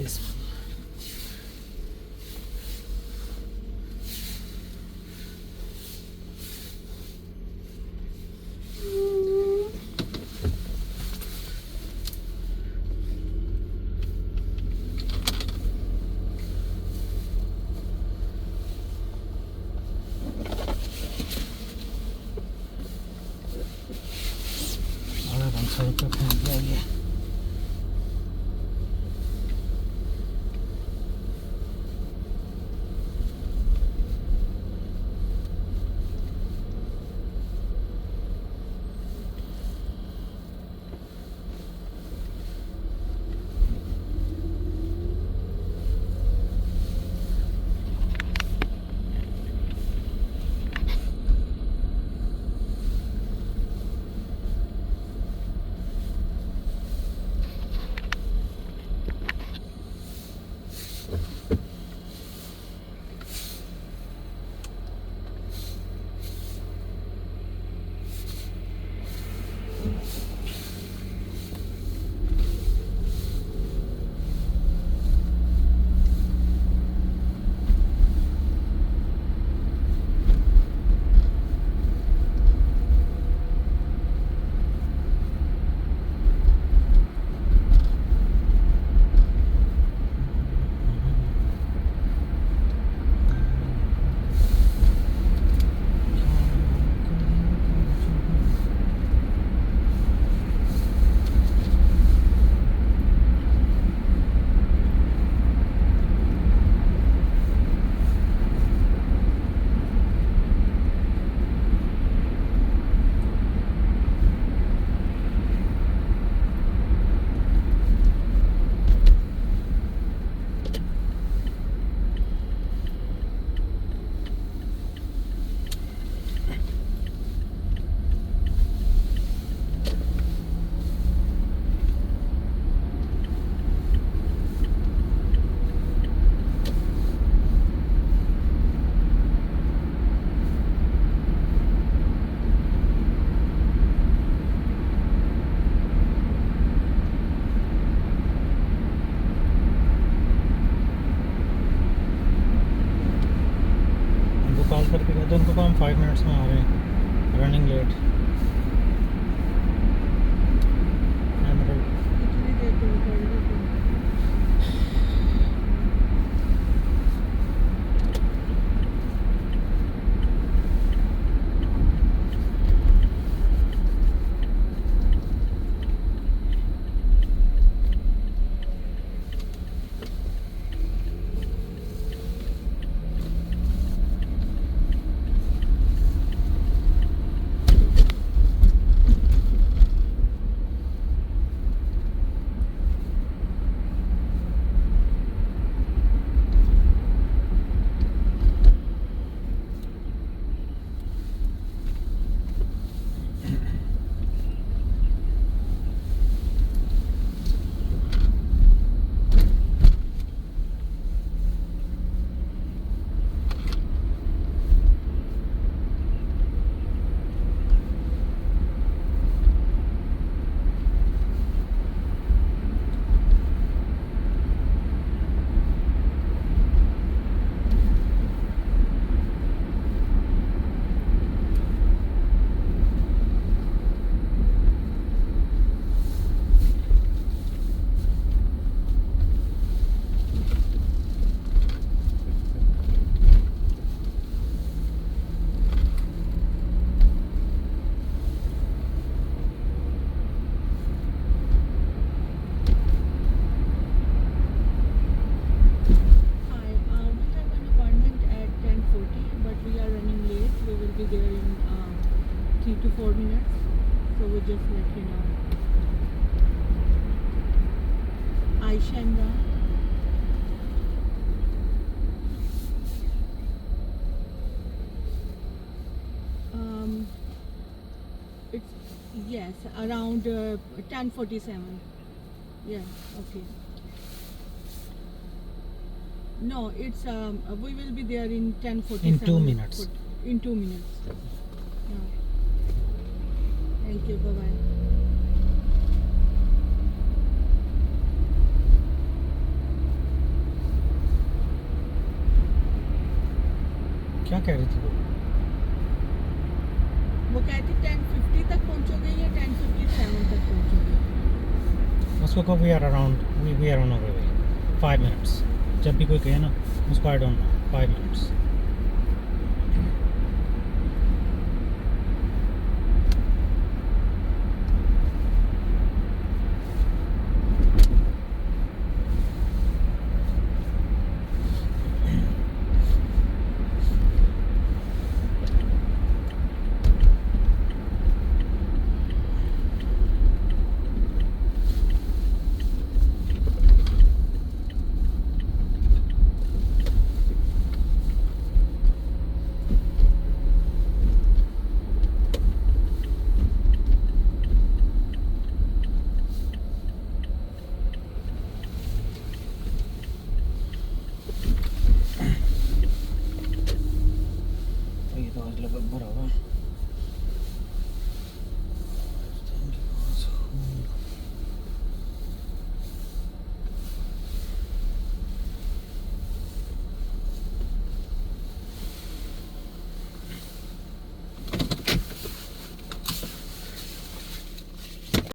this. Call करके कहते हैं उनको को हम 5 मिनट्स में आ रहे हैं, running late. Yes, around 10:47. Yeah, okay. No, it's we will be there in 10:47. In 2 minutes. In 2 minutes. Yeah. Thank you. Bye bye. कह रही थी वो? वो कहती 10:50 तक पहुंचोगे या 10:57 तक पहुंचोगे? उसको कहो we are around we are on our way 5 minutes. जब भी कोई कहे ना उसको आई डोंट नो 5 मिनट्स. ये तो आज लगभग भरा हुआ है.